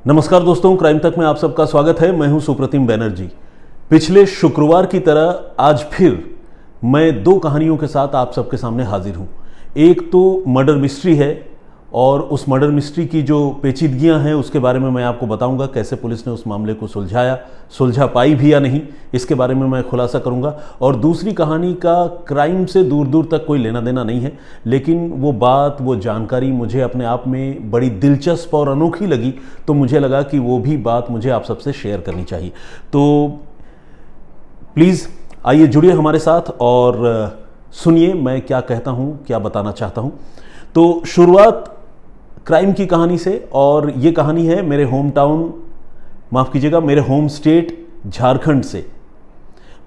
नमस्कार दोस्तों, क्राइम तक में आप सबका स्वागत है। मैं हूं सुप्रतिम बैनर्जी। पिछले शुक्रवार की तरह आज फिर मैं दो कहानियों के साथ आप सबके सामने हाजिर हूं। एक तो मर्डर मिस्ट्री है और उस मर्डर मिस्ट्री की जो पेचीदगियां हैं उसके बारे में मैं आपको बताऊंगा, कैसे पुलिस ने उस मामले को सुलझा पाई भी या नहीं, इसके बारे में मैं खुलासा करूंगा। और दूसरी कहानी का क्राइम से दूर दूर तक कोई लेना देना नहीं है, लेकिन वो बात, वो जानकारी मुझे अपने आप में बड़ी दिलचस्प और अनोखी लगी, तो मुझे लगा कि वो भी बात मुझे आप सबसे शेयर करनी चाहिए। तो प्लीज़ आइए जुड़िए हमारे साथ और सुनिए मैं क्या कहता हूँ, क्या बताना चाहता हूँ। तो शुरुआत क्राइम की कहानी से, और ये कहानी है मेरे होम टाउन, माफ़ कीजिएगा मेरे होम स्टेट झारखंड से।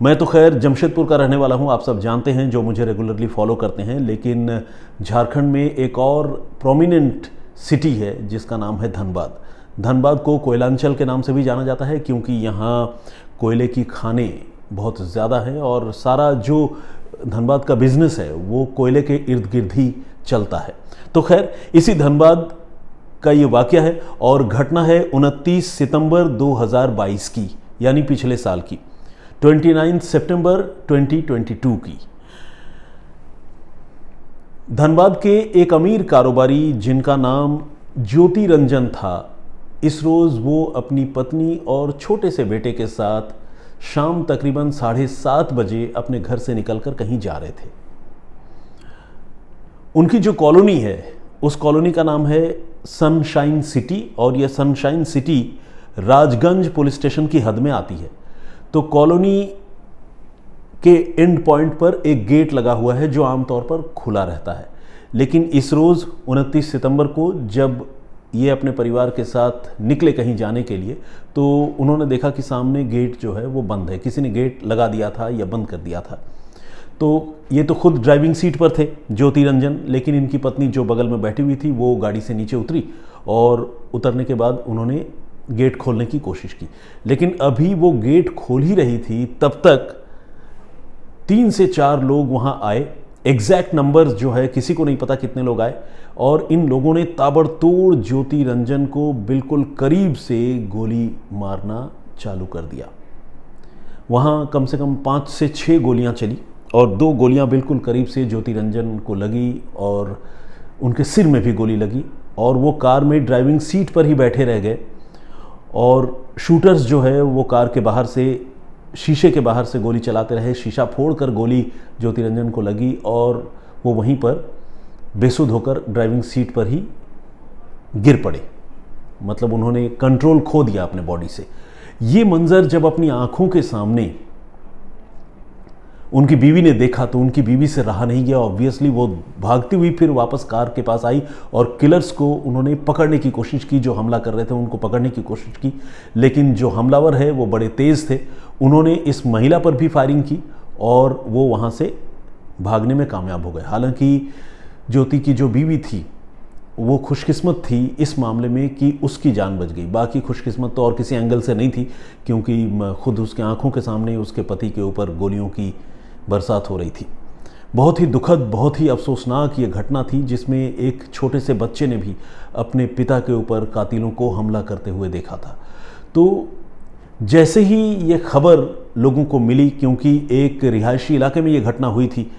मैं तो खैर जमशेदपुर का रहने वाला हूँ, आप सब जानते हैं जो मुझे रेगुलरली फॉलो करते हैं। लेकिन झारखंड में एक और प्रोमिनेंट सिटी है जिसका नाम है धनबाद। धनबाद को कोयलांचल के नाम से भी जाना जाता है क्योंकि यहाँ कोयले की खानें बहुत ज़्यादा हैं और सारा जो धनबाद का बिजनेस है वो कोयले के इर्द गिर्द ही चलता है। तो खैर इसी धनबाद का ये वाकया है और घटना है 29 सितंबर 2022 की, यानी पिछले साल की, 29 सितंबर 2022 की। धनबाद के एक अमीर कारोबारी जिनका नाम ज्योति रंजन था, इस रोज़ वो अपनी पत्नी और छोटे से बेटे के साथ शाम तकरीबन 7:30 बजे अपने घर से निकलकर कहीं जा रहे थे। उनकी जो कॉलोनी है उस कॉलोनी का नाम है सनशाइन सिटी और यह sunshine city Rajganj police station की हद में आती है। तो कॉलोनी के एंड पॉइंट पर एक गेट लगा हुआ है जो आमतौर पर खुला रहता है, लेकिन इस रोज़ 29 सितंबर को जब ये अपने परिवार के साथ निकले कहीं जाने के लिए, तो उन्होंने देखा कि सामने गेट जो है वो बंद है। किसी ने गेट लगा दिया था या बंद कर दिया था। तो ये तो खुद ड्राइविंग सीट पर थे ज्योति रंजन, लेकिन इनकी पत्नी जो बगल में बैठी हुई थी वो गाड़ी से नीचे उतरी और उतरने के बाद उन्होंने गेट खोलने की कोशिश की। लेकिन अभी वो गेट खोल ही रही थी तब तक 3 से 4 लोग वहाँ आए। एग्जैक्ट नंबर्स जो है किसी को नहीं पता कितने लोग आए, और इन लोगों ने ताबड़तोड़ ज्योति रंजन को बिल्कुल करीब से गोली मारना चालू कर दिया। वहाँ कम से कम 5 से 6 गोलियाँ चली और 2 गोलियाँ बिल्कुल करीब से ज्योति रंजन को लगी और उनके सिर में भी गोली लगी, और वो कार में ड्राइविंग सीट पर ही बैठे रह गए। और शूटर्स जो है वो कार के बाहर से, शीशे के बाहर से गोली चलाते रहे। शीशा फोड़कर गोली ज्योति रंजन को लगी और वो वहीं पर बेसुध होकर ड्राइविंग सीट पर ही गिर पड़े। मतलब उन्होंने कंट्रोल खो दिया अपने बॉडी से। ये मंजर जब अपनी आंखों के सामने उनकी बीवी ने देखा तो उनकी बीवी से रहा नहीं गया। ऑब्वियसली वो भागती हुई फिर वापस कार के पास आई और किलर्स को उन्होंने पकड़ने की कोशिश की, जो हमला कर रहे थे उनको पकड़ने की कोशिश की। लेकिन जो हमलावर है वो बड़े तेज़ थे, उन्होंने इस महिला पर भी फायरिंग की और वो वहाँ से भागने में कामयाब हो गए। हालांकि ज्योति की जो बीवी थी वो खुशकिस्मत थी इस मामले में कि उसकी जान बच गई। बाकी खुशकिस्मत तो और किसी एंगल से नहीं थी, क्योंकि खुद उसके आंखों के सामने उसके पति के ऊपर गोलियों की बरसात हो रही थी। बहुत ही दुखद, बहुत ही अफसोसनाक ये घटना थी जिसमें एक छोटे से बच्चे ने भी अपने पिता के ऊपर कातिलों को हमला करते हुए देखा था। तो जैसे ही ये खबर लोगों को मिली, क्योंकि एक रिहायशी इलाके में ये घटना हुई थी,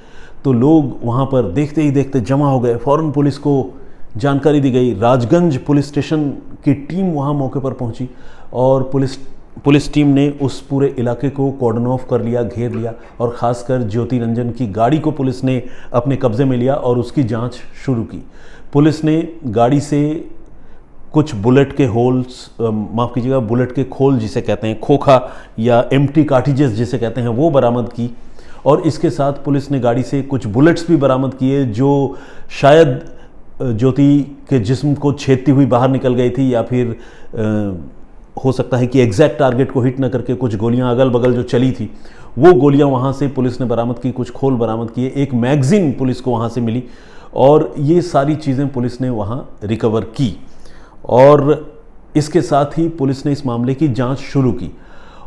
तो लोग वहाँ पर देखते ही देखते जमा हो गए। फ़ौरन पुलिस को जानकारी दी गई। राजगंज पुलिस स्टेशन की टीम वहाँ मौके पर पहुँची और पुलिस टीम ने उस पूरे इलाके को कॉर्डन ऑफ कर लिया, घेर लिया, और ख़ासकर ज्योति रंजन की गाड़ी को पुलिस ने अपने कब्ज़े में लिया और उसकी जांच शुरू की। पुलिस ने गाड़ी से कुछ बुलेट के होल्स, माफ़ कीजिएगा बुलेट के खोल जिसे कहते हैं, खोखा या एम्प्टी कार्टिजेस जिसे कहते हैं, वो बरामद की। और इसके साथ पुलिस ने गाड़ी से कुछ बुलेट्स भी बरामद किए जो शायद ज्योति के जिस्म को छेदती हुई बाहर निकल गई थी, या फिर हो सकता है कि एग्जैक्ट टारगेट को हिट न करके कुछ गोलियां अगल बगल जो चली थी वो गोलियां वहां से पुलिस ने बरामद की। कुछ खोल बरामद किए, एक मैगजीन पुलिस को वहां से मिली, और ये सारी चीज़ें पुलिस ने वहां रिकवर की। और इसके साथ ही पुलिस ने इस मामले की जांच शुरू की।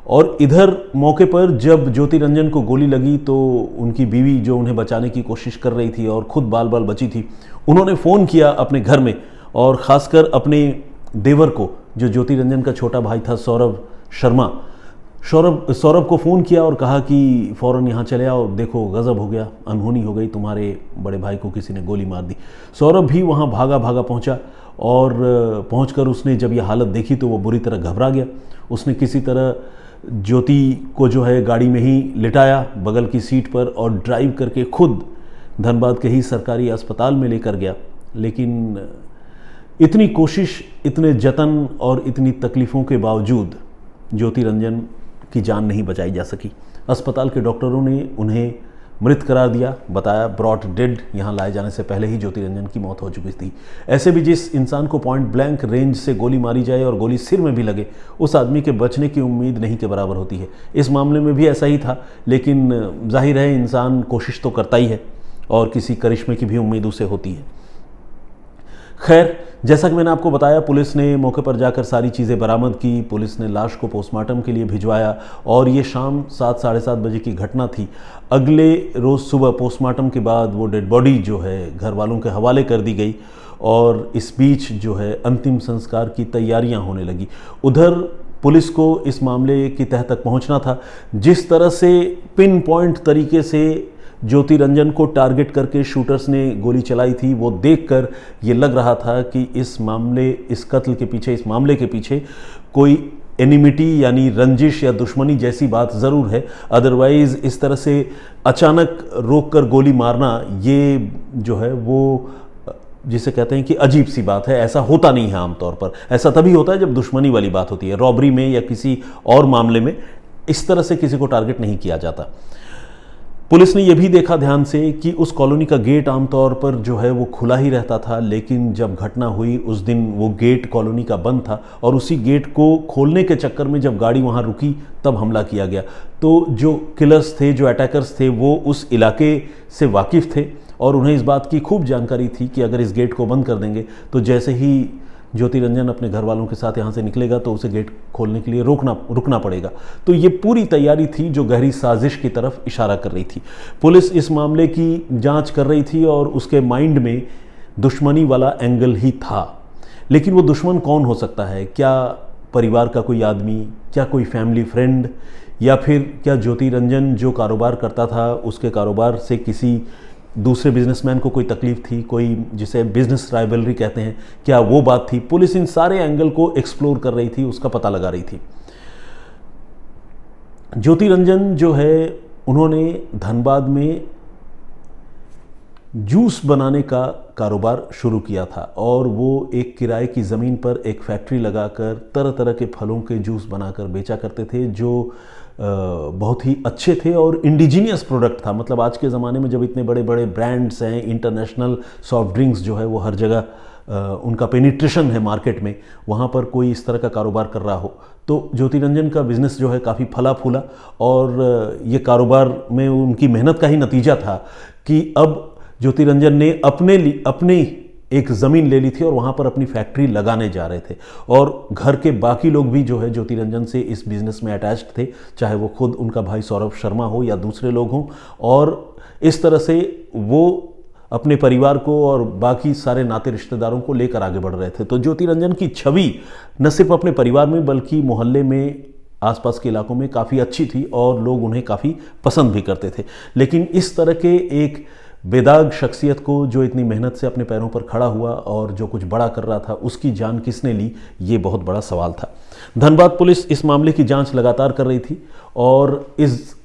और इधर मौके पर जब ज्योति रंजन को गोली लगी तो उनकी बीवी, जो उन्हें बचाने की कोशिश कर रही थी और खुद बाल बाल बची थी, उन्होंने फ़ोन किया अपने घर में, और ख़ासकर अपने देवर को, जो ज्योति रंजन का छोटा भाई था सौरभ शर्मा, सौरभ को फ़ोन किया और कहा कि फ़ौरन यहाँ चले आओ, देखो गज़ब हो गया, अनहोनी हो गई, तुम्हारे बड़े भाई को किसी ने गोली मार दी। सौरभ भी वहाँ भागा पहुँचा और पहुँचकर उसने जब यह हालत देखी तो वो बुरी तरह घबरा गया। उसने किसी तरह ज्योति को जो है गाड़ी में ही लिटाया बगल की सीट पर और ड्राइव करके खुद धनबाद के ही सरकारी अस्पताल में लेकर गया। लेकिन इतनी कोशिश, इतने जतन और इतनी तकलीफ़ों के बावजूद ज्योति रंजन की जान नहीं बचाई जा सकी। अस्पताल के डॉक्टरों ने उन्हें मृत करार दिया, बताया ब्रॉट डेड। यहाँ लाए जाने से पहले ही ज्योति रंजन की मौत हो चुकी थी। ऐसे भी जिस इंसान को पॉइंट ब्लैंक रेंज से गोली मारी जाए और गोली सिर में भी लगे, उस आदमी के बचने की उम्मीद नहीं के बराबर होती है। इस मामले में भी ऐसा ही था, लेकिन जाहिर है इंसान कोशिश तो करता ही है और किसी करिश्मे की भी उम्मीद उसे होती है। खैर, जैसा कि मैंने आपको बताया, पुलिस ने मौके पर जाकर सारी चीज़ें बरामद की। पुलिस ने लाश को पोस्टमार्टम के लिए भिजवाया और ये शाम 7 साढ़े 7 बजे की घटना थी। अगले रोज़ सुबह पोस्टमार्टम के बाद वो डेड बॉडी जो है घर वालों के हवाले कर दी गई और इस बीच जो है अंतिम संस्कार की तैयारियां होने लगी। उधर पुलिस को इस मामले की तह तक पहुंचना था। जिस तरह से पिन पॉइंट तरीके से ज्योति रंजन को टारगेट करके शूटर्स ने गोली चलाई थी, वो देखकर ये लग रहा था कि इस कत्ल के पीछे, इस मामले के पीछे कोई एनिमिटी यानी रंजिश या दुश्मनी जैसी बात ज़रूर है। अदरवाइज़ इस तरह से अचानक रोककर गोली मारना, ये जो है वो जिसे कहते हैं कि अजीब सी बात है। ऐसा होता नहीं है आमतौर पर। ऐसा तभी होता है जब दुश्मनी वाली बात होती है। रॉबरी में या किसी और मामले में इस तरह से किसी को टारगेट नहीं किया जाता। पुलिस ने यह भी देखा ध्यान से कि उस कॉलोनी का गेट आमतौर पर जो है वो खुला ही रहता था, लेकिन जब घटना हुई उस दिन वो गेट कॉलोनी का बंद था और उसी गेट को खोलने के चक्कर में जब गाड़ी वहाँ रुकी तब हमला किया गया। तो जो किलर्स थे, जो अटैकर्स थे, वो उस इलाके से वाकिफ़ थे और उन्हें इस बात की खूब जानकारी थी कि अगर इस गेट को बंद कर देंगे तो जैसे ही ज्योति रंजन अपने घर वालों के साथ यहाँ से निकलेगा तो उसे गेट खोलने के लिए रुकना पड़ेगा। तो ये पूरी तैयारी थी जो गहरी साजिश की तरफ इशारा कर रही थी। पुलिस इस मामले की जांच कर रही थी और उसके माइंड में दुश्मनी वाला एंगल ही था। लेकिन वो दुश्मन कौन हो सकता है? क्या परिवार का कोई आदमी, क्या कोई फैमिली फ्रेंड, या फिर क्या ज्योति रंजन जो कारोबार करता था उसके कारोबार से किसी दूसरे बिजनेसमैन को कोई तकलीफ थी, कोई जिसे बिजनेस राइवलरी कहते हैं, क्या वो बात थी? पुलिस इन सारे एंगल को एक्सप्लोर कर रही थी, उसका पता लगा रही थी। ज्योति रंजन जो है, उन्होंने धनबाद में जूस बनाने का कारोबार शुरू किया था और वो एक किराए की ज़मीन पर एक फैक्ट्री लगाकर तरह तरह के फलों के जूस बनाकर बेचा करते थे, जो बहुत ही अच्छे थे और इंडिजीनियस प्रोडक्ट था। मतलब आज के ज़माने में जब इतने बड़े बड़े ब्रांड्स हैं, इंटरनेशनल सॉफ्ट ड्रिंक्स जो है वो हर जगह उनका पेनिट्रेशन है मार्केट में, वहाँ पर कोई इस तरह का कारोबार कर रहा हो तो ज्योति रंजन का बिज़नेस जो है काफ़ी फला फूला और ये कारोबार में उनकी मेहनत का ही नतीजा था कि अब ज्योति रंजन ने अपनी एक ज़मीन ले ली थी और वहाँ पर अपनी फैक्ट्री लगाने जा रहे थे और घर के बाकी लोग भी जो है ज्योति रंजन से इस बिज़नेस में अटैच्ड थे, चाहे वो खुद उनका भाई सौरभ शर्मा हो या दूसरे लोग हों। और इस तरह से वो अपने परिवार को और बाकी सारे नाते रिश्तेदारों को लेकर आगे बढ़ रहे थे। तो ज्योति रंजन की छवि न सिर्फ अपने परिवार में बल्कि मोहल्ले में, आसपास के इलाकों में काफ़ी अच्छी थी और लोग उन्हें काफ़ी पसंद भी करते थे। लेकिन इस तरह के एक बेदाग शख्सियत को, जो इतनी मेहनत से अपने पैरों पर खड़ा हुआ और जो कुछ बड़ा कर रहा था, उसकी जान किसने ली, ये बहुत बड़ा सवाल था। धनबाद पुलिस इस मामले की जांच लगातार कर रही थी और इस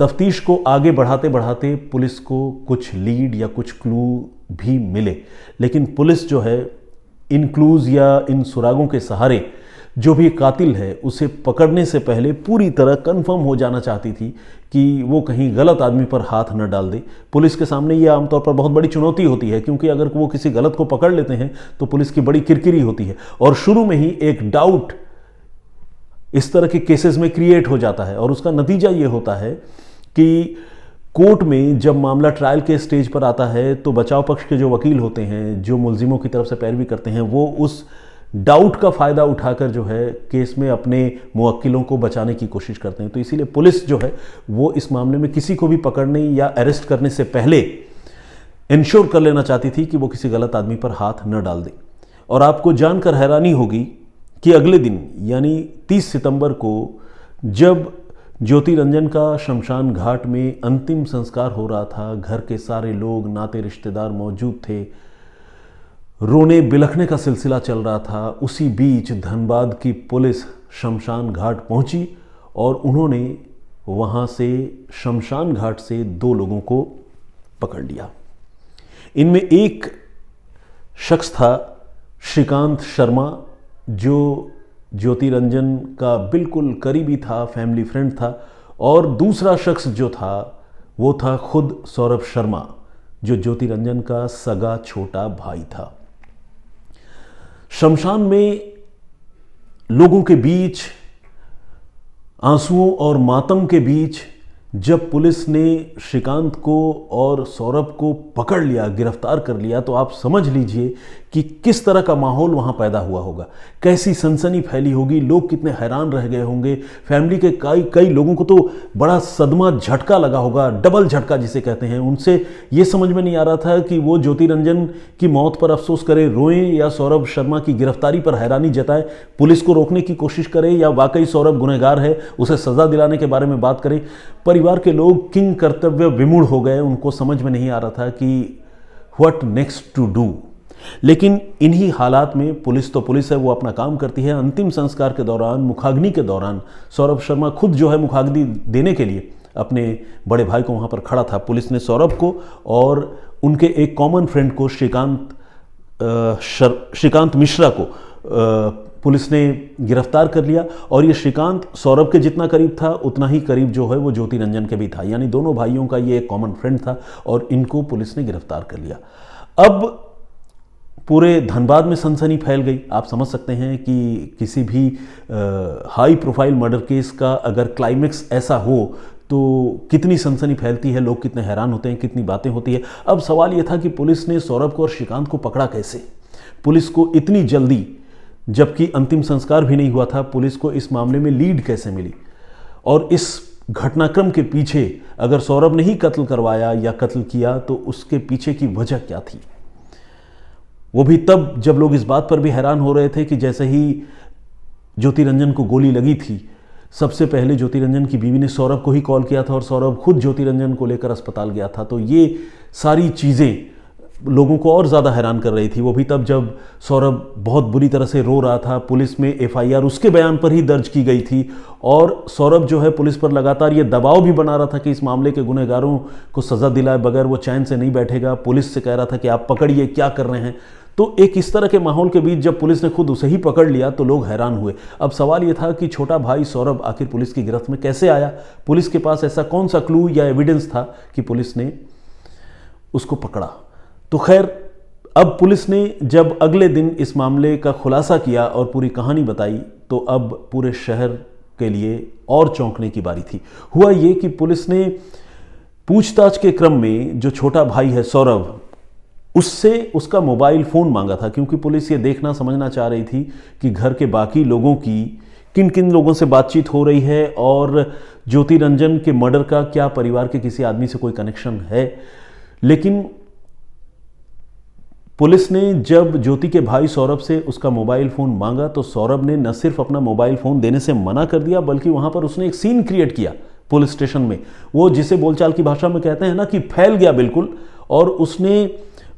तफ्तीश को आगे बढ़ाते बढ़ाते पुलिस को कुछ लीड या कुछ क्लू भी मिले। लेकिन पुलिस जो है इन क्लूज़ या इन सुरागों के सहारे जो भी कातिल है उसे पकड़ने से पहले पूरी तरह कंफर्म हो जाना चाहती थी कि वो कहीं गलत आदमी पर हाथ न डाल दे। पुलिस के सामने ये आमतौर पर बहुत बड़ी चुनौती होती है, क्योंकि अगर वो किसी गलत को पकड़ लेते हैं तो पुलिस की बड़ी किरकिरी होती है और शुरू में ही एक डाउट इस तरह के केसेस में क्रिएट हो जाता है और उसका नतीजा ये होता है कि कोर्ट में जब मामला ट्रायल के स्टेज पर आता है तो बचाव पक्ष के जो वकील होते हैं, जो मुलजिमों की तरफ से पैरवी करते हैं, वो उस डाउट का फ़ायदा उठाकर जो है केस में अपने मुवक्किलों को बचाने की कोशिश करते हैं। तो इसीलिए पुलिस जो है वो इस मामले में किसी को भी पकड़ने या अरेस्ट करने से पहले इंश्योर कर लेना चाहती थी कि वो किसी गलत आदमी पर हाथ न डाल दे। और आपको जानकर हैरानी होगी कि अगले दिन यानी 30 सितंबर को जब ज्योति रंजन का शमशान घाट में अंतिम संस्कार हो रहा था, घर के सारे लोग नाते रिश्तेदार मौजूद थे, रोने बिलखने का सिलसिला चल रहा था, उसी बीच धनबाद की पुलिस शमशान घाट पहुंची और उन्होंने वहां से शमशान घाट से 2 लोगों को पकड़ लिया। इनमें एक शख्स था श्रीकांत शर्मा, जो ज्योति रंजन का बिल्कुल करीबी था, फैमिली फ्रेंड था, और दूसरा शख्स जो था वो था खुद सौरभ शर्मा, जो ज्योति रंजन का सगा छोटा भाई था। शमशान में लोगों के बीच, आंसुओं और मातम के बीच जब पुलिस ने श्रीकांत को और सौरभ को पकड़ लिया, गिरफ्तार कर लिया, तो आप समझ लीजिए कि किस तरह का माहौल वहाँ पैदा हुआ होगा, कैसी सनसनी फैली होगी, लोग कितने हैरान रह गए होंगे। फैमिली के कई लोगों को तो बड़ा सदमा, झटका लगा होगा, डबल झटका जिसे कहते हैं। उनसे ये समझ में नहीं आ रहा था कि वो ज्योति रंजन की मौत पर अफसोस करे, रोएं, या सौरभ शर्मा की गिरफ्तारी पर हैरानी जताए, पुलिस को रोकने की कोशिश करे, या वाकई सौरभ गुनहगार है, उसे सजा दिलाने के बारे में बात करें। परिवार के लोग किंग कर्तव्य विमूढ़ हो गए, उनको समझ में नहीं आ रहा था कि व्हाट नेक्स्ट टू डू। लेकिन इन्हीं हालात में पुलिस तो पुलिस है, वो अपना काम करती है। अंतिम संस्कार के दौरान, मुखाग्नि के दौरान, सौरभ शर्मा खुद जो है मुखाग्नि देने के लिए अपने बड़े भाई को वहाँ पर खड़ा था। पुलिस ने सौरभ को और उनके एक कॉमन फ्रेंड को श्रीकांत मिश्रा को पुलिस ने गिरफ्तार कर लिया। और ये श्रीकांत सौरभ के जितना करीब था, उतना ही करीब जो है वो ज्योति रंजन के भी था, यानी दोनों भाइयों का ये एक कॉमन फ्रेंड था, और इनको पुलिस ने गिरफ्तार कर लिया। अब पूरे धनबाद में सनसनी फैल गई। आप समझ सकते हैं कि किसी भी हाई प्रोफाइल मर्डर केस का अगर क्लाइमेक्स ऐसा हो तो कितनी सनसनी फैलती है, लोग कितने हैरान होते हैं, कितनी बातें होती है। अब सवाल यह था कि पुलिस ने सौरभ को और श्रीकांत को पकड़ा कैसे? पुलिस को इतनी जल्दी, जबकि अंतिम संस्कार भी नहीं हुआ था, पुलिस को इस मामले में लीड कैसे मिली? और इस घटनाक्रम के पीछे अगर सौरभ ने ही कत्ल करवाया या कत्ल किया तो उसके पीछे की वजह क्या थी? वो भी तब जब लोग इस बात पर भी हैरान हो रहे थे कि जैसे ही ज्योति रंजन को गोली लगी थी, सबसे पहले ज्योति रंजन की बीवी ने सौरभ को ही कॉल किया था और सौरभ खुद ज्योति रंजन को लेकर अस्पताल गया था। तो ये सारी चीज़ें लोगों को और ज़्यादा हैरान कर रही थी। वो भी तब जब सौरभ बहुत बुरी तरह से रो रहा था। पुलिस में एफआईआर उसके बयान पर ही दर्ज की गई थी, और सौरभ जो है पुलिस पर लगातार ये दबाव भी बना रहा था कि इस मामले के गुनहगारों को सज़ा दिलाए बगैर वो चैन से नहीं बैठेगा। पुलिस से कह रहा था कि आप पकड़िए, क्या कर रहे हैं। तो एक इस तरह के माहौल के बीच जब पुलिस ने खुद उसे ही पकड़ लिया तो लोग हैरान हुए। अब सवाल यह था कि छोटा भाई सौरभ आखिर पुलिस की गिरफ्त में कैसे आया? पुलिस के पास ऐसा कौन सा क्लू या एविडेंस था कि पुलिस ने उसको पकड़ा? तो खैर, अब पुलिस ने जब अगले दिन इस मामले का खुलासा किया और पूरी कहानी बताई, तो अब पूरे शहर के लिए और चौंकने की बारी थी। हुआ ये कि पुलिस ने पूछताछ के क्रम में जो छोटा भाई है सौरभ, उससे उसका मोबाइल फ़ोन मांगा था, क्योंकि पुलिस ये देखना समझना चाह रही थी कि घर के बाकी लोगों की किन किन लोगों से बातचीत हो रही है और ज्योति रंजन के मर्डर का क्या परिवार के किसी आदमी से कोई कनेक्शन है। लेकिन पुलिस ने जब ज्योति के भाई सौरभ से उसका मोबाइल फ़ोन मांगा तो सौरभ ने न सिर्फ अपना मोबाइल फ़ोन देने से मना कर दिया, बल्कि वहाँ पर उसने एक सीन क्रिएट किया पुलिस स्टेशन में। वो जिसे बोलचाल की भाषा में कहते हैं ना कि फैल गया बिल्कुल, और उसने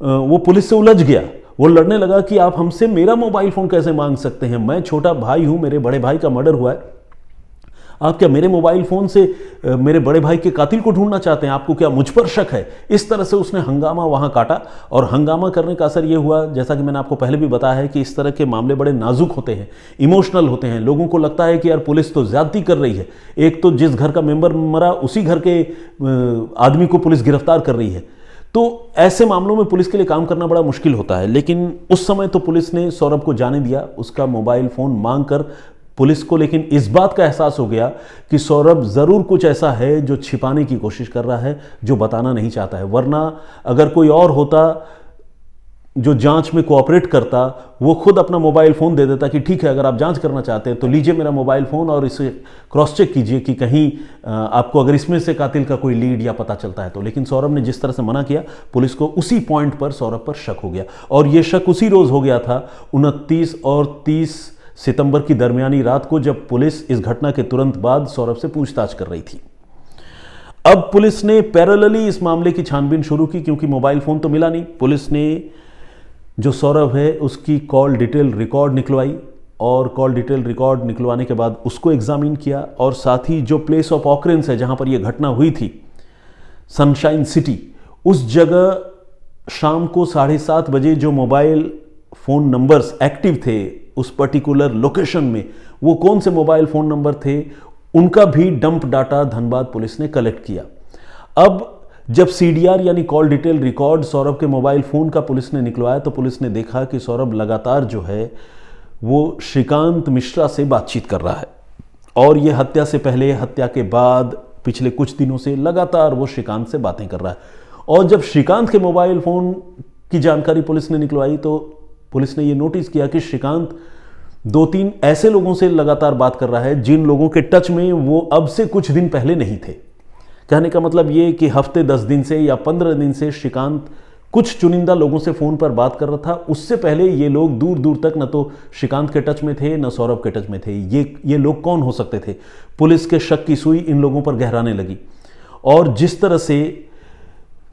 वो पुलिस से उलझ गया। वो लड़ने लगा कि आप हमसे मेरा मोबाइल फ़ोन कैसे मांग सकते हैं? मैं छोटा भाई हूँ, मेरे बड़े भाई का मर्डर हुआ है, आप क्या मेरे मोबाइल फ़ोन से मेरे बड़े भाई के कातिल को ढूंढना चाहते हैं? आपको क्या मुझ पर शक है? इस तरह से उसने हंगामा वहाँ काटा, और हंगामा करने का असर ये हुआ, जैसा कि मैंने आपको पहले भी बताया है, कि इस तरह के मामले बड़े नाजुक होते हैं, इमोशनल होते हैं। लोगों को लगता है कि यार पुलिस तो ज़्यादती कर रही है, एक तो जिस घर का मेंबर मरा उसी घर के आदमी को पुलिस गिरफ्तार कर रही है। तो ऐसे मामलों में पुलिस के लिए काम करना बड़ा मुश्किल होता है। लेकिन उस समय तो पुलिस ने सौरभ को जाने दिया उसका मोबाइल फ़ोन मांगकर। पुलिस को लेकिन इस बात का एहसास हो गया कि सौरभ ज़रूर कुछ ऐसा है जो छिपाने की कोशिश कर रहा है, जो बताना नहीं चाहता है। वरना अगर कोई और होता जो जांच में कोऑपरेट करता वो खुद अपना मोबाइल फ़ोन दे देता कि ठीक है, अगर आप जांच करना चाहते हैं तो लीजिए मेरा मोबाइल फ़ोन और इसे क्रॉस चेक कीजिए कि कहीं आपको अगर इसमें से कातिल का कोई लीड या पता चलता है तो। लेकिन सौरभ ने जिस तरह से मना किया, पुलिस को उसी पॉइंट पर सौरभ पर शक हो गया। और ये शक उसी रोज़ हो गया था 29 और 30 सितंबर की दरमियानी रात को, जब पुलिस इस घटना के तुरंत बाद सौरभ से पूछताछ कर रही थी। अब पुलिस ने पैरेलली इस मामले की छानबीन शुरू की, क्योंकि मोबाइल फ़ोन तो मिला नहीं। पुलिस ने जो सौरभ है उसकी कॉल डिटेल रिकॉर्ड निकलवाई, और कॉल डिटेल रिकॉर्ड निकलवाने के बाद उसको एग्जामिन किया, और साथ ही जो प्लेस ऑफ ऑकरेंस है जहां पर यह घटना हुई थी, सनशाइन सिटी, उस जगह शाम को 7:30 बजे जो मोबाइल फ़ोन नंबर्स एक्टिव थे उस पर्टिकुलर लोकेशन में, वो कौन से मोबाइल फ़ोन नंबर थे, उनका भी डंप डाटा धनबाद पुलिस ने कलेक्ट किया। अब जब सीडीआर यानी कॉल डिटेल रिकॉर्ड सौरभ के मोबाइल फ़ोन का पुलिस ने निकलवाया तो पुलिस ने देखा कि सौरभ लगातार जो है वो श्रीकांत मिश्रा से बातचीत कर रहा है, और ये हत्या से पहले, हत्या के बाद, पिछले कुछ दिनों से लगातार वो श्रीकांत से बातें कर रहा है। और जब श्रीकांत के मोबाइल फ़ोन की जानकारी पुलिस ने निकलवाई तो पुलिस ने ये नोटिस किया कि श्रीकांत 2-3 ऐसे लोगों से लगातार बात कर रहा है जिन लोगों के टच में वो अब से कुछ दिन पहले नहीं थे। कहने का मतलब ये कि हफ्ते 10 दिन से या 15 दिन से श्रीकांत कुछ चुनिंदा लोगों से फ़ोन पर बात कर रहा था। उससे पहले ये लोग दूर दूर तक न तो श्रीकांत के टच में थे न सौरभ के टच में थे। ये लोग कौन हो सकते थे? पुलिस के शक की सुई इन लोगों पर गहराने लगी, और जिस तरह से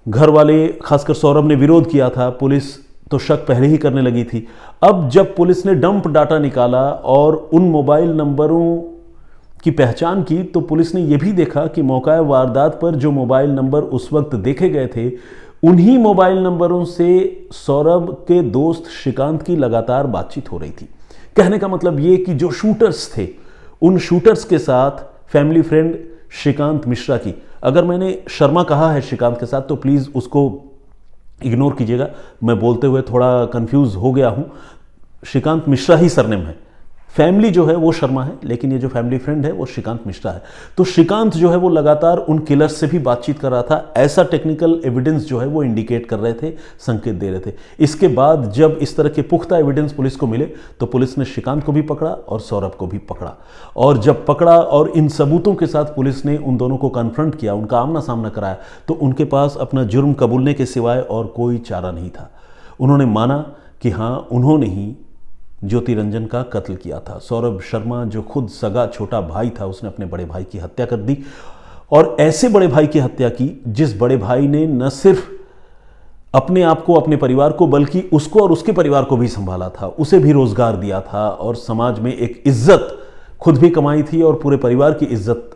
घर वाले, खासकर सौरभ ने विरोध किया था, पुलिस तो शक पहले ही करने लगी थी। अब जब पुलिस ने डंप डाटा निकाला और उन मोबाइल नंबरों की पहचान की तो पुलिस ने यह भी देखा कि मौका वारदात पर जो मोबाइल नंबर उस वक्त देखे गए थे, उन्हीं मोबाइल नंबरों से सौरभ के दोस्त श्रीकांत की लगातार बातचीत हो रही थी। कहने का मतलब ये कि जो शूटर्स थे, उन शूटर्स के साथ फैमिली फ्रेंड श्रीकांत मिश्रा की, अगर मैंने शर्मा कहा है श्रीकांत के साथ तो प्लीज़ उसको इग्नोर कीजिएगा, मैं बोलते हुए थोड़ा कंफ्यूज हो गया हूं। श्रीकांत मिश्रा ही सरनेम है, फैमिली जो है वो शर्मा है, लेकिन ये जो फैमिली फ्रेंड है वो श्रीकांत मिश्रा है। तो श्रीकांत जो है वो लगातार उन किलर्स से भी बातचीत कर रहा था, ऐसा टेक्निकल एविडेंस जो है वो इंडिकेट कर रहे थे, संकेत दे रहे थे। इसके बाद जब इस तरह के पुख्ता एविडेंस पुलिस को मिले तो पुलिस ने श्रीकांत को भी पकड़ा और सौरभ को भी पकड़ा, और जब पकड़ा और इन सबूतों के साथ पुलिस ने उन दोनों को कन्फ्रंट किया, उनका आमना सामना कराया, तो उनके पास अपना जुर्म कबूलने के सिवाय और कोई चारा नहीं था। उन्होंने माना कि हाँ, उन्होंने ही ज्योति रंजन का कत्ल किया था। सौरभ शर्मा जो खुद सगा छोटा भाई था, उसने अपने बड़े भाई की हत्या कर दी, और ऐसे बड़े भाई की हत्या की जिस बड़े भाई ने न सिर्फ अपने आप को, अपने परिवार को, बल्कि उसको और उसके परिवार को भी संभाला था, उसे भी रोजगार दिया था और समाज में एक इज्जत खुद भी कमाई थी और पूरे परिवार की इज्जत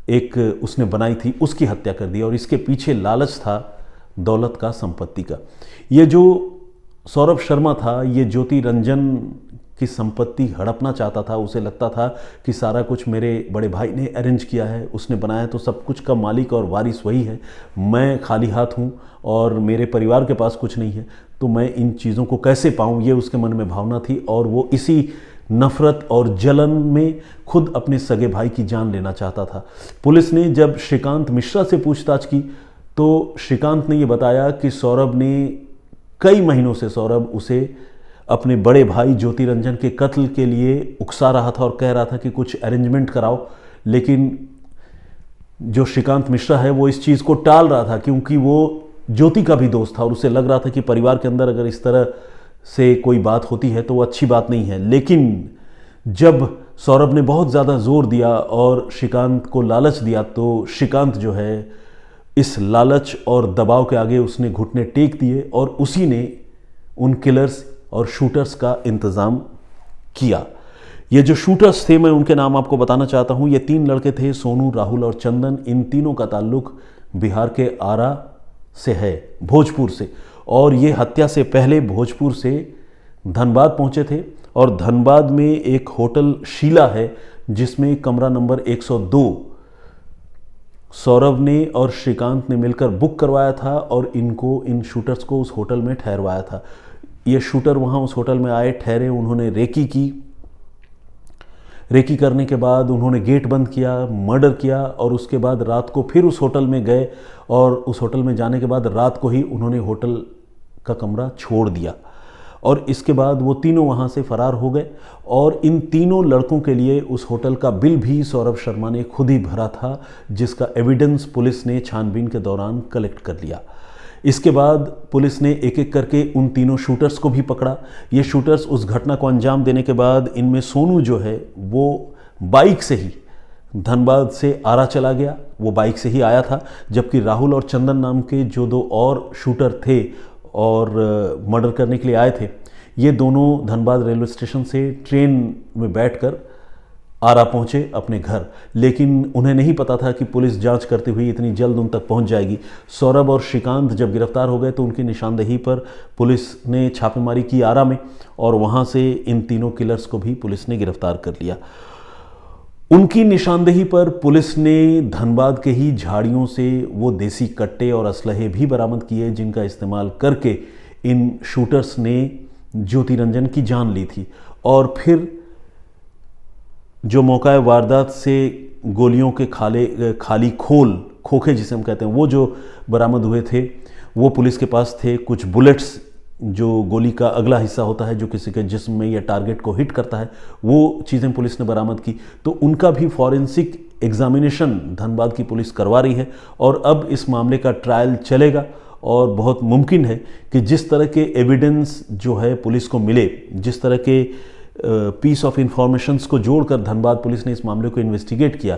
एक उसने बनाई थी, उसकी हत्या कर दी। और इसके पीछे लालच था दौलत का, संपत्ति का। ये जो सौरभ शर्मा था, ये ज्योति रंजन की संपत्ति हड़पना चाहता था। उसे लगता था कि सारा कुछ मेरे बड़े भाई ने अरेंज किया है, उसने बनाया, तो सब कुछ का मालिक और वारिस वही है, मैं खाली हाथ हूँ और मेरे परिवार के पास कुछ नहीं है, तो मैं इन चीज़ों को कैसे पाऊँ, ये उसके मन में भावना थी। और वो इसी नफ़रत और जलन में खुद अपने सगे भाई की जान लेना चाहता था। पुलिस ने जब श्रीकांत मिश्रा से पूछताछ की तो श्रीकांत ने ये बताया कि सौरभ ने कई महीनों से उसे अपने बड़े भाई ज्योति रंजन के कत्ल के लिए उकसा रहा था और कह रहा था कि कुछ अरेंजमेंट कराओ, लेकिन जो श्रीकांत मिश्रा है वो इस चीज़ को टाल रहा था, क्योंकि वो ज्योति का भी दोस्त था और उसे लग रहा था कि परिवार के अंदर अगर इस तरह से कोई बात होती है तो वो अच्छी बात नहीं है। लेकिन जब सौरभ ने बहुत ज़्यादा जोर दिया और श्रीकांत को लालच दिया तो श्रीकांत जो है इस लालच और दबाव के आगे उसने घुटने टेक दिए और उसी ने उन किलर्स और शूटर्स का इंतज़ाम किया। ये जो शूटर्स थे, मैं उनके नाम आपको बताना चाहता हूँ। ये 3 लड़के थे, सोनू, राहुल और चंदन। इन तीनों का ताल्लुक बिहार के आरा से है, भोजपुर से, और ये हत्या से पहले भोजपुर से धनबाद पहुँचे थे। और धनबाद में एक होटल शीला है जिसमें कमरा नंबर 102 सौरभ ने और श्रीकांत ने मिलकर बुक करवाया था और इन शूटर्स को उस होटल में ठहरवाया था। ये शूटर वहाँ उस होटल में आए, ठहरे, उन्होंने रेकी की। रेकी करने के बाद उन्होंने गेट बंद किया, मर्डर किया, और उसके बाद रात को फिर उस होटल में गए और उस होटल में जाने के बाद रात को ही उन्होंने होटल का कमरा छोड़ दिया। और इसके बाद वो तीनों वहाँ से फरार हो गए और इन तीनों लड़कों के लिए उस होटल का बिल भी सौरभ शर्मा ने खुद ही भरा था, जिसका एविडेंस पुलिस ने छानबीन के दौरान कलेक्ट कर लिया। इसके बाद पुलिस ने एक एक करके उन तीनों शूटर्स को भी पकड़ा। ये शूटर्स उस घटना को अंजाम देने के बाद इनमें सोनू जो है वो बाइक से ही धनबाद से आरा चला गया, वो बाइक से ही आया था, जबकि राहुल और चंदन नाम के जो दो और शूटर थे और मर्डर करने के लिए आए थे, ये दोनों धनबाद रेलवे स्टेशन से ट्रेन में बैठकर आरा पहुंचे अपने घर। लेकिन उन्हें नहीं पता था कि पुलिस जांच करते हुए इतनी जल्द उन तक पहुंच जाएगी। सौरभ और श्रीकांत जब गिरफ्तार हो गए तो उनकी निशानदेही पर पुलिस ने छापेमारी की आरा में और वहां से इन तीनों किलर्स को भी पुलिस ने गिरफ्तार कर लिया। उनकी निशानदेही पर पुलिस ने धनबाद के ही झाड़ियों से वो देसी कट्टे और असलहे भी बरामद किए जिनका इस्तेमाल करके इन शूटर्स ने ज्योति रंजन की जान ली थी। और फिर जो मौका वारदात से गोलियों के खाली खोखे जिसे हम कहते हैं, वो जो बरामद हुए थे वो पुलिस के पास थे। कुछ बुलेट्स, जो गोली का अगला हिस्सा होता है जो किसी के जिस्म में या टारगेट को हिट करता है, वो चीज़ें पुलिस ने बरामद की। तो उनका भी फॉरेंसिक एग्जामिनेशन धनबाद की पुलिस करवा रही है और अब इस मामले का ट्रायल चलेगा और बहुत मुमकिन है कि जिस तरह के एविडेंस जो है पुलिस को मिले, जिस तरह के पीस ऑफ इंफॉर्मेशंस को जोड़कर धनबाद पुलिस ने इस मामले को इन्वेस्टिगेट किया,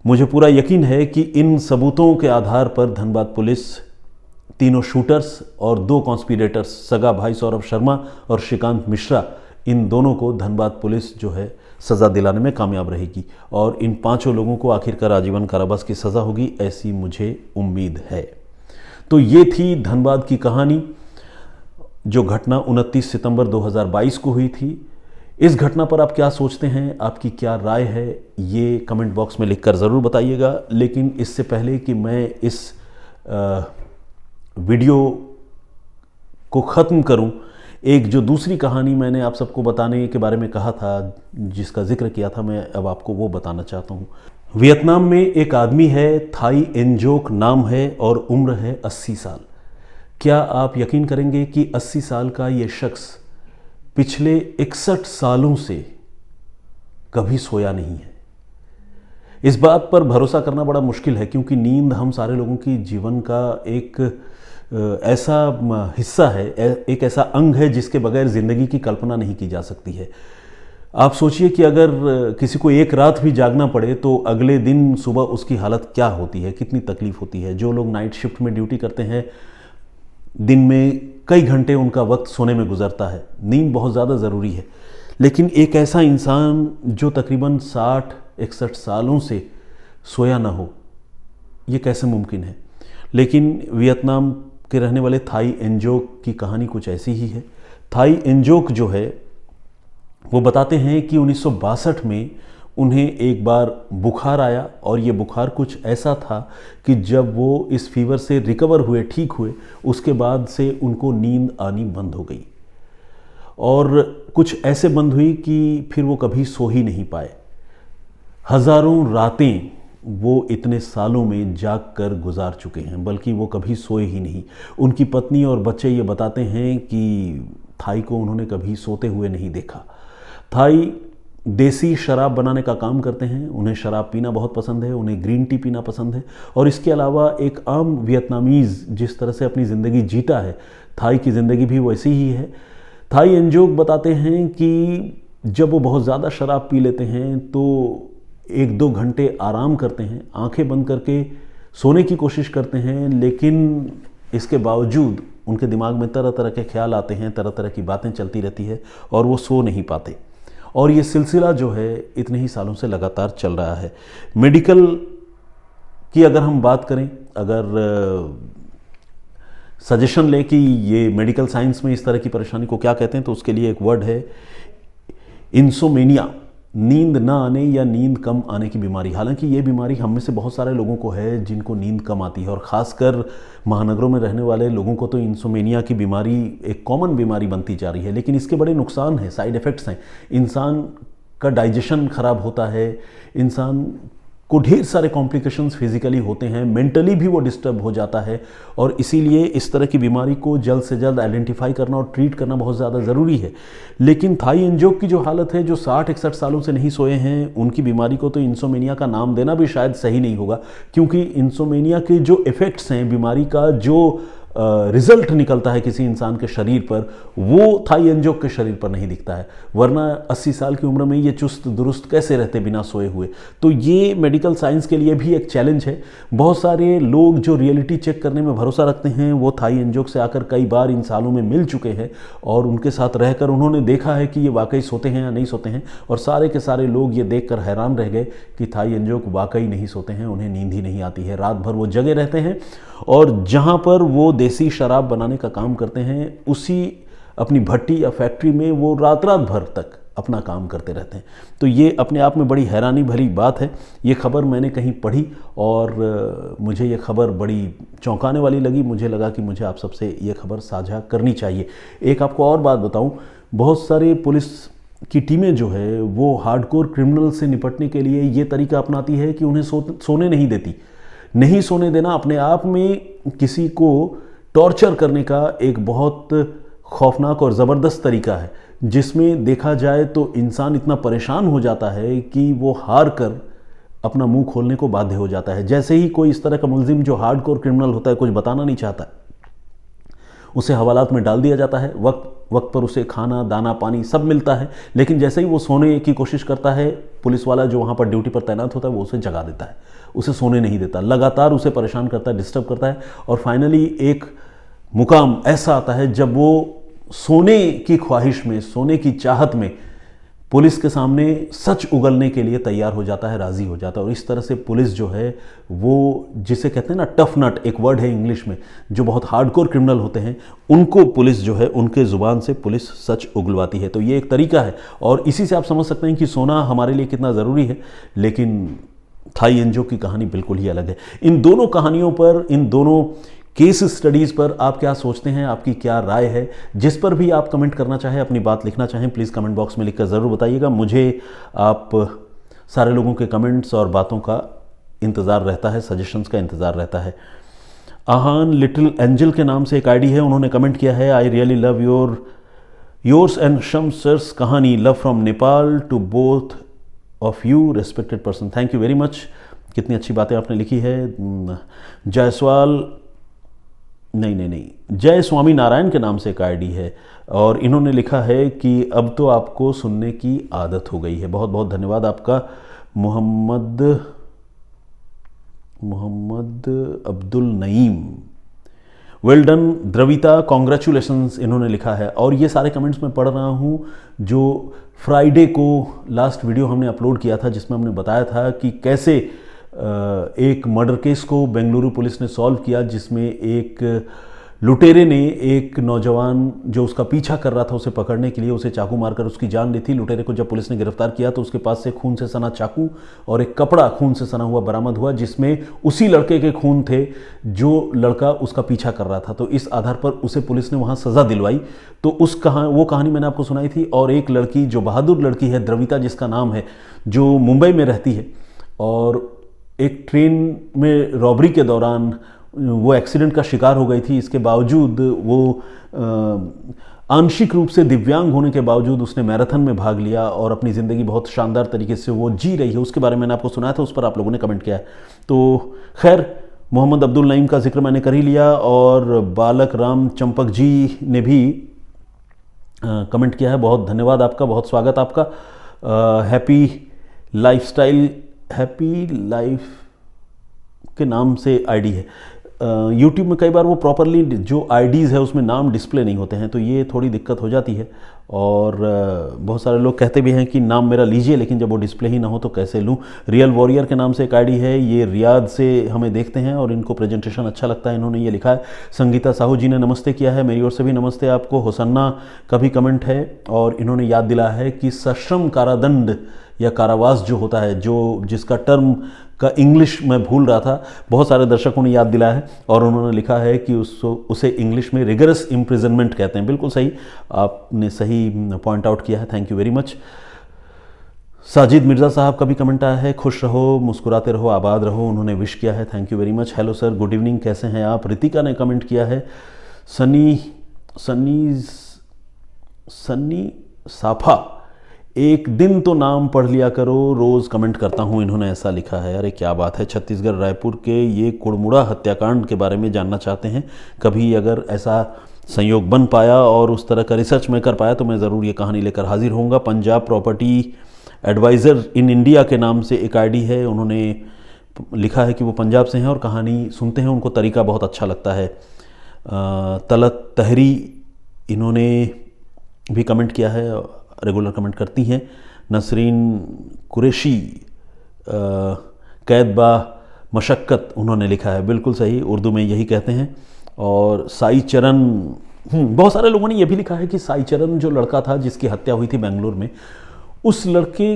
मुझे पूरा यकीन है कि इन सबूतों के आधार पर धनबाद पुलिस तीनों शूटर्स और दो कॉन्स्पिरेटर्स, सगा भाई सौरभ शर्मा और श्रीकांत मिश्रा, इन दोनों को धनबाद पुलिस जो है सज़ा दिलाने में कामयाब रहेगी और इन पांचों लोगों को आखिरकार आजीवन कारावास की सज़ा होगी, ऐसी मुझे उम्मीद है। तो ये थी धनबाद की कहानी, जो घटना 29 सितंबर 2022 को हुई थी। इस घटना पर आप क्या सोचते हैं, आपकी क्या राय है, ये कमेंट बॉक्स में लिखकर ज़रूर बताइएगा। लेकिन इससे पहले कि मैं इस वीडियो को ख़त्म करूं, एक जो दूसरी कहानी मैंने आप सबको बताने के बारे में कहा था, जिसका जिक्र किया था, मैं अब आपको वो बताना चाहता हूं। वियतनाम में एक आदमी है, थाई एन्जोक नाम है और उम्र है 80 साल। क्या आप यकीन करेंगे कि 80 साल का ये शख्स पिछले 61 सालों से कभी सोया नहीं है। इस बात पर भरोसा करना बड़ा मुश्किल है क्योंकि नींद हम सारे लोगों की जीवन का एक ऐसा हिस्सा है, एक ऐसा अंग है जिसके बगैर ज़िंदगी की कल्पना नहीं की जा सकती है। आप सोचिए कि अगर किसी को एक रात भी जागना पड़े तो अगले दिन सुबह उसकी हालत क्या होती है, कितनी तकलीफ होती है। जो लोग नाइट शिफ्ट में ड्यूटी करते हैं, दिन में कई घंटे उनका वक्त सोने में गुजरता है, नींद बहुत ज़्यादा ज़रूरी है। लेकिन एक ऐसा इंसान जो तकरीबन 60-61 सालों से सोया ना हो, ये कैसे मुमकिन है। लेकिन वियतनाम के रहने वाले थाई एन्जोक की कहानी कुछ ऐसी ही है। थाई एन्जोक जो है वो बताते हैं कि 1962 में उन्हें एक बार बुखार आया और ये बुखार कुछ ऐसा था कि जब वो इस फीवर से रिकवर हुए, ठीक हुए, उसके बाद से उनको नींद आनी बंद हो गई और कुछ ऐसे बंद हुई कि फिर वो कभी सो ही नहीं पाए। हज़ारों रातें वो इतने सालों में जाग कर गुजार चुके हैं, बल्कि वो कभी सोए ही नहीं। उनकी पत्नी और बच्चे ये बताते हैं कि थाई को उन्होंने कभी सोते हुए नहीं देखा। थाई देसी शराब बनाने का काम करते हैं, उन्हें शराब पीना बहुत पसंद है, उन्हें ग्रीन टी पीना पसंद है और इसके अलावा एक आम वियतनामीज़ जिस तरह से अपनी ज़िंदगी जीता है, थाई की ज़िंदगी भी वैसी ही है। थाई एन्जोक बताते हैं कि जब वो बहुत ज़्यादा शराब पी लेते हैं तो 1-2 घंटे आराम करते हैं, आंखें बंद करके सोने की कोशिश करते हैं, लेकिन इसके बावजूद उनके दिमाग में तरह तरह के ख्याल आते हैं, तरह तरह की बातें चलती रहती है और वो सो नहीं पाते। और ये सिलसिला जो है इतने ही सालों से लगातार चल रहा है। मेडिकल की अगर हम बात करें, अगर सजेशन लें कि ये मेडिकल साइंस में इस तरह की परेशानी को क्या कहते हैं, तो उसके लिए एक वर्ड है इंसोमेनिया, नींद ना आने या नींद कम आने की बीमारी। हालांकि ये बीमारी हम में से बहुत सारे लोगों को है जिनको नींद कम आती है और ख़ासकर महानगरों में रहने वाले लोगों को तो इंसोमेनिया की बीमारी एक कॉमन बीमारी बनती जा रही है। लेकिन इसके बड़े नुकसान हैं, साइड इफ़ेक्ट्स हैं। इंसान का डाइजेशन ख़राब होता है, इंसान को ढेर सारे कॉम्प्लिकेशंस फिजिकली होते हैं, मेंटली भी वो डिस्टर्ब हो जाता है, और इसीलिए इस तरह की बीमारी को जल्द से जल्द आइडेंटिफाई करना और ट्रीट करना बहुत ज़्यादा ज़रूरी है। लेकिन थाई एंजियो की जो हालत है, जो 60-61 सालों से नहीं सोए हैं, उनकी बीमारी को तो इंसोमेनिया का नाम देना भी शायद सही नहीं होगा, क्योंकि इंसोमेनिया के जो इफ़ेक्ट्स हैं, बीमारी का जो रिजल्ट निकलता है किसी इंसान के शरीर पर, वो थाई एंजियो के शरीर पर नहीं दिखता है। वरना 80 साल की उम्र में ये चुस्त दुरुस्त कैसे रहते बिना सोए हुए। तो ये मेडिकल साइंस के लिए भी एक चैलेंज है। बहुत सारे लोग जो रियलिटी चेक करने में भरोसा रखते हैं, वो थाई एंजियो से आकर कई बार इन सालों में मिल चुके हैं, और उनके साथ रहकर उन्होंने देखा है कि ये वाकई सोते हैं या नहीं सोते हैं, और सारे के सारे लोग ये देखकर हैरान रह गए कि थाई एंजियो वाकई नहीं सोते हैं, उन्हें नींद ही नहीं आती है, रात भर वो जगे रहते हैं, और जहाँ पर वो देसी शराब बनाने का काम करते हैं, उसी अपनी भट्टी या फैक्ट्री में वो रात रात भर तक अपना काम करते रहते हैं। तो ये अपने आप में बड़ी हैरानी भरी बात है। ये खबर मैंने कहीं पढ़ी और मुझे ये खबर बड़ी चौंकाने वाली लगी। मुझे लगा कि मुझे आप सबसे ये खबर साझा करनी चाहिए। एक आपको और बात बताऊं, बहुत सारे पुलिस की टीमें जो है वो हार्डकोर क्रिमिनल से निपटने के लिए ये तरीका अपनाती है कि उन्हें सोने नहीं देती। नहीं सोने देना अपने आप में किसी को टॉर्चर करने का एक बहुत खौफनाक और ज़बरदस्त तरीका है, जिसमें देखा जाए तो इंसान इतना परेशान हो जाता है कि वो हार कर अपना मुंह खोलने को बाध्य हो जाता है। जैसे ही कोई इस तरह का मुलजिम जो हार्डकोर क्रिमिनल होता है, कुछ बताना नहीं चाहता, उसे हवालात में डाल दिया जाता है। वक्त वक्त पर उसे खाना, दाना, पानी सब मिलता है, लेकिन जैसे ही वो सोने की कोशिश करता है, पुलिस वाला जो वहाँ पर ड्यूटी पर तैनात होता है वो उसे जगा देता है, उसे सोने नहीं देता, लगातार उसे परेशान करता है, डिस्टर्ब करता है। और फाइनली एक मुकाम ऐसा आता है जब वो सोने की ख्वाहिश में, सोने की चाहत में पुलिस के सामने सच उगलने के लिए तैयार हो जाता है, राज़ी हो जाता है। और इस तरह से पुलिस जो है वो, जिसे कहते हैं ना टफ नट, एक वर्ड है इंग्लिश में, जो बहुत हार्डकोर क्रिमिनल होते हैं, उनको पुलिस जो है, उनके ज़ुबान से पुलिस सच उगलवाती है। तो ये एक तरीका है, और इसी से आप समझ सकते हैं कि सोना हमारे लिए कितना ज़रूरी है। लेकिन थाई एंजियो की कहानी बिल्कुल ही अलग है। इन दोनों कहानियों पर, इन दोनों केस स्टडीज़ पर आप क्या सोचते हैं, आपकी क्या राय है? जिस पर भी आप कमेंट करना चाहें, अपनी बात लिखना चाहें, प्लीज़ कमेंट बॉक्स में लिखकर ज़रूर बताइएगा। मुझे आप सारे लोगों के कमेंट्स और बातों का इंतज़ार रहता है, सजेशंस का इंतज़ार रहता है। आहान लिटिल एंजल के नाम से एक आईडी है, उन्होंने कमेंट किया है, I really love yours and शम्सर्स कहानी, love from Nepal to both of you respected person. Thank you very much. कितनी अच्छी बातें आपने लिखी है। जायसवाल नहीं, जय स्वामी नारायण के नाम से एक आईडी है, और इन्होंने लिखा है कि अब तो आपको सुनने की आदत हो गई है। बहुत बहुत धन्यवाद आपका। Mohammad Abdul Naeem, well done Dravita, congratulations, इन्होंने लिखा है। और ये सारे कमेंट्स मैं पढ़ रहा हूँ जो फ्राइडे को लास्ट वीडियो हमने अपलोड किया था, जिसमें हमने बताया था कि कैसे एक मर्डर केस को बेंगलुरु पुलिस ने सॉल्व किया, जिसमें एक लुटेरे ने एक नौजवान जो उसका पीछा कर रहा था, उसे पकड़ने के लिए उसे चाकू मारकर उसकी जान ली थी। लुटेरे को जब पुलिस ने गिरफ्तार किया तो उसके पास से खून से सना चाकू और एक कपड़ा खून से सना हुआ बरामद हुआ, जिसमें उसी लड़के के खून थे जो लड़का उसका पीछा कर रहा था। तो इस आधार पर उसे पुलिस ने वहाँ सज़ा दिलवाई। तो वो कहानी मैंने आपको सुनाई थी। और एक लड़की जो बहादुर लड़की है, द्रविता जिसका नाम है, जो मुंबई में रहती है, और एक ट्रेन में रॉबरी के दौरान वो एक्सीडेंट का शिकार हो गई थी। इसके बावजूद वो आंशिक रूप से दिव्यांग होने के बावजूद उसने मैराथन में भाग लिया और अपनी ज़िंदगी बहुत शानदार तरीके से वो जी रही है। उसके बारे में मैंने आपको सुनाया था, उस पर आप लोगों ने कमेंट किया है। तो खैर, मोहम्मद अब्दुल नईम का जिक्र मैंने कर ही लिया, और बालक राम चंपक जी ने भी कमेंट किया है। बहुत धन्यवाद आपका, बहुत स्वागत आपका। हैप्पी लाइफ के नाम से आईडी है। यूट्यूब में कई बार वो प्रॉपरली जो आईडीज़ है उसमें नाम डिस्प्ले नहीं होते हैं, तो ये थोड़ी दिक्कत हो जाती है। और बहुत सारे लोग कहते भी हैं कि नाम मेरा लीजिए, लेकिन जब वो डिस्प्ले ही ना हो तो कैसे लूँ। रियल वॉरियर के नाम से एक आईडी है, ये रियाद से हमें देखते हैं और इनको प्रेजेंटेशन अच्छा लगता है। इन्होंने ये लिखा है। संगीता साहू जी ने नमस्ते किया है, मेरी ओर से भी नमस्ते आपको। होसन्ना का भी कमेंट है, और इन्होंने याद दिलाया है कि सश्रम कारादंड या कारावास जो होता है, जो जिसका टर्म का इंग्लिश मैं भूल रहा था, बहुत सारे दर्शकों ने याद दिलाया है, और उन्होंने लिखा है कि उसे इंग्लिश में रिगरस इम्प्रिजनमेंट कहते हैं। बिल्कुल सही, आपने सही पॉइंट आउट किया है, thank you very much. Sajid Mirza साहब का भी कमेंट आया है, खुश रहो, मुस्कुराते रहो, आबाद रहो, उन्होंने विश किया है, thank you very much. Hello sir, good evening, कैसे हैं आप? रितिका ने कमेंट किया है, सन्नी साफा, एक दिन तो नाम पढ़ लिया करो, रोज़ कमेंट करता हूँ, इन्होंने ऐसा लिखा है। अरे क्या बात है। छत्तीसगढ़ रायपुर के ये कुड़मुड़ा हत्याकांड के बारे में जानना चाहते हैं, कभी अगर ऐसा संयोग बन पाया और उस तरह का रिसर्च मैं कर पाया तो मैं ज़रूर ये कहानी लेकर हाजिर होऊंगा। Punjab property advisor in India के नाम से एक आईडी है, उन्होंने लिखा है कि वो पंजाब से हैं और कहानी सुनते हैं, उनको तरीका बहुत अच्छा लगता है। तलत तहरी, इन्होंने भी कमेंट किया है, रेगुलर कमेंट करती हैं। नसरीन कुरैशी, कैदबा मशक्क़त, उन्होंने लिखा है, बिल्कुल सही, उर्दू में यही कहते हैं। और साई चरण, बहुत सारे लोगों ने यह भी लिखा है कि साई चरण जो लड़का था जिसकी हत्या हुई थी बेंगलोर में, उस लड़के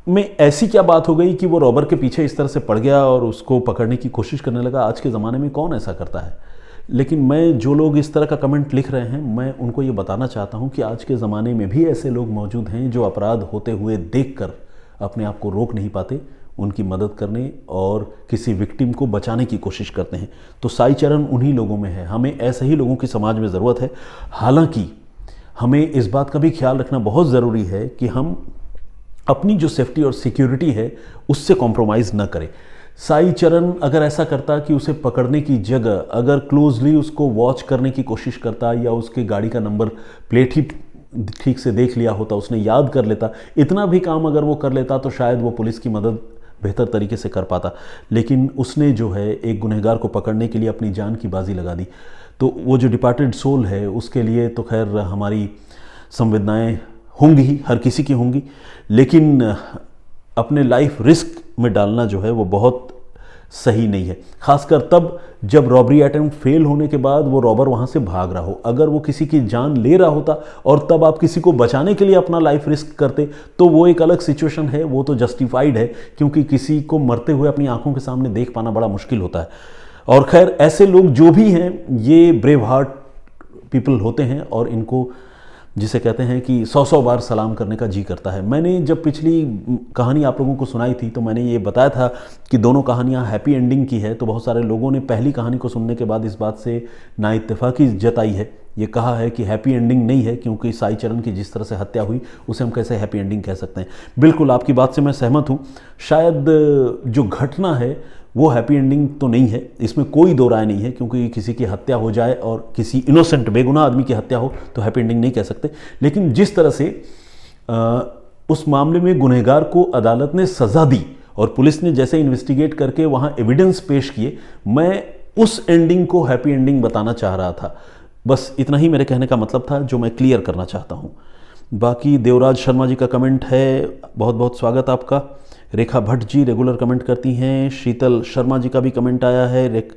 में ऐसी क्या बात हो गई कि वो रॉबर के पीछे इस तरह से पड़ गया और उसको पकड़ने की कोशिश करने लगा। आज के ज़माने में कौन ऐसा करता है? लेकिन मैं, जो लोग इस तरह का कमेंट लिख रहे हैं, मैं उनको ये बताना चाहता हूँ कि आज के ज़माने में भी ऐसे लोग मौजूद हैं जो अपराध होते हुए देखकर अपने आप को रोक नहीं पाते, उनकी मदद करने और किसी विक्टिम को बचाने की कोशिश करते हैं। तो साई चरण उन्हीं लोगों में है। हमें ऐसे ही लोगों की समाज में ज़रूरत है। हालांकि हमें इस बात का भी ख्याल रखना बहुत ज़रूरी है कि हम अपनी जो सेफ्टी और सिक्योरिटी है उससे कॉम्प्रोमाइज़ न करें। साई चरण अगर ऐसा करता कि उसे पकड़ने की जगह अगर क्लोजली उसको वॉच करने की कोशिश करता या उसके गाड़ी का नंबर प्लेट ही ठीक से देख लिया होता, उसने याद कर लेता, इतना भी काम अगर वो कर लेता तो शायद वो पुलिस की मदद बेहतर तरीके से कर पाता। लेकिन उसने जो है एक गुनहगार को पकड़ने के लिए अपनी जान की बाजी लगा दी। तो वो जो डिपार्टेड सोल है उसके लिए तो खैर हमारी संवेदनाएं होंगी ही, हर किसी की होंगी, लेकिन अपने लाइफ रिस्क में डालना जो है वो बहुत सही नहीं है। खासकर तब जब रॉबरी अटेम्प्ट फेल होने के बाद वो रॉबर वहाँ से भाग रहा हो। अगर वो किसी की जान ले रहा होता और तब आप किसी को बचाने के लिए अपना लाइफ रिस्क करते तो वो एक अलग सिचुएशन है, वो तो जस्टिफाइड है, क्योंकि किसी को मरते हुए अपनी आंखों के सामने देख पाना बड़ा मुश्किल होता है। और खैर ऐसे लोग जो भी हैं ये ब्रेव हार्ट पीपल होते हैं और इनको, जिसे कहते हैं कि 100 बार सलाम करने का जी करता है। मैंने जब पिछली कहानी आप लोगों को सुनाई थी तो मैंने ये बताया था कि दोनों कहानियाँ हैप्पी एंडिंग की है। तो बहुत सारे लोगों ने पहली कहानी को सुनने के बाद इस बात से नाइत्तेफाकी जताई है, ये कहा है कि हैप्पी एंडिंग नहीं है, क्योंकि साई चरण की जिस तरह से हत्या हुई उसे हम कैसे हैप्पी एंडिंग कह सकते हैं। बिल्कुल आपकी बात से मैं सहमत हूँ। शायद जो घटना है वो हैप्पी एंडिंग तो नहीं है, इसमें कोई दो राय नहीं है, क्योंकि किसी की हत्या हो जाए और किसी इनोसेंट बेगुनाह आदमी की हत्या हो तो हैप्पी एंडिंग नहीं कह सकते। लेकिन जिस तरह से उस मामले में गुनहगार को अदालत ने सज़ा दी और पुलिस ने जैसे इन्वेस्टिगेट करके वहाँ एविडेंस पेश किए, मैं उस एंडिंग को हैप्पी एंडिंग बताना चाह रहा था। बस इतना ही मेरे कहने का मतलब था जो मैं क्लियर करना चाहता हूँ। बाकी देवराज शर्मा जी का कमेंट है, बहुत बहुत स्वागत आपका। रेखा भट्ट जी रेगुलर कमेंट करती हैं। शीतल शर्मा जी का भी कमेंट आया है।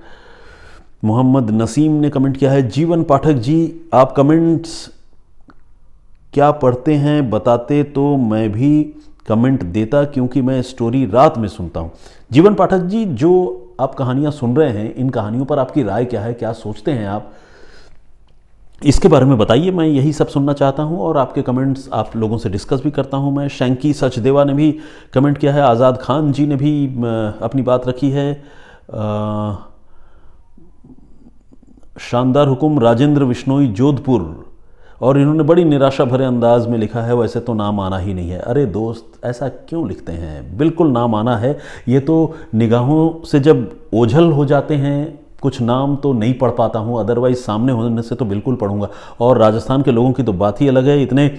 मोहम्मद नसीम ने कमेंट किया है। जीवन पाठक जी, आप कमेंट्स क्या पढ़ते हैं बताते तो मैं भी कमेंट देता, क्योंकि मैं स्टोरी रात में सुनता हूँ। जीवन पाठक जी, जो आप कहानियाँ सुन रहे हैं, इन कहानियों पर आपकी राय क्या है, क्या सोचते हैं आप, इसके बारे में बताइए। मैं यही सब सुनना चाहता हूं और आपके कमेंट्स आप लोगों से डिस्कस भी करता हूं मैं। शैंकी सचदेवा ने भी कमेंट किया है। आज़ाद खान जी ने भी अपनी बात रखी है। शानदार हुकुम राजेंद्र विश्नोई जोधपुर, और इन्होंने बड़ी निराशा भरे अंदाज में लिखा है, वैसे तो नाम आना ही नहीं है। अरे दोस्त, ऐसा क्यों लिखते हैं? बिल्कुल नाम आना है। ये तो निगाहों से जब ओझल हो जाते हैं कुछ नाम तो नहीं पढ़ पाता हूँ, अदरवाइज सामने होने से तो बिल्कुल पढ़ूंगा। और राजस्थान के लोगों की तो बात ही अलग है, इतने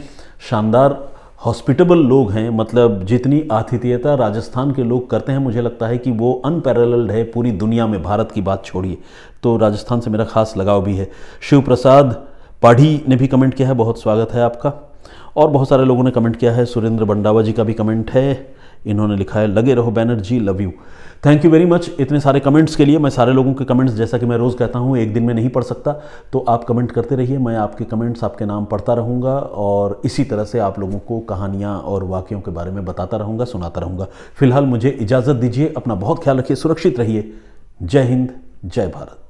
शानदार हॉस्पिटेबल लोग हैं, मतलब जितनी आतिथेयता राजस्थान के लोग करते हैं मुझे लगता है कि वो अनपैरेलल्ड है पूरी दुनिया में, भारत की बात छोड़िए। तो राजस्थान से मेरा खास लगाव भी है। शिव प्रसाद पाढ़ी ने भी कमेंट किया है, बहुत स्वागत है आपका। और बहुत सारे लोगों ने कमेंट किया है। सुरेंद्र बंडावा जी का भी कमेंट है, इन्होंने लिखा है लगे रहो Banerjee, love you. Thank you very much इतने सारे कमेंट्स के लिए। मैं सारे लोगों के कमेंट्स, जैसा कि मैं रोज़ कहता हूँ, एक दिन में नहीं पढ़ सकता, तो आप कमेंट करते रहिए, मैं आपके कमेंट्स, आपके नाम पढ़ता रहूँगा और इसी तरह से आप लोगों को कहानियाँ और वाक़यों के बारे में बताता रहूँगा, सुनाता रहूँगा। फिलहाल मुझे इजाज़त दीजिए, अपना बहुत ख्याल रखिए, सुरक्षित रहिए। जय हिंद, जय भारत।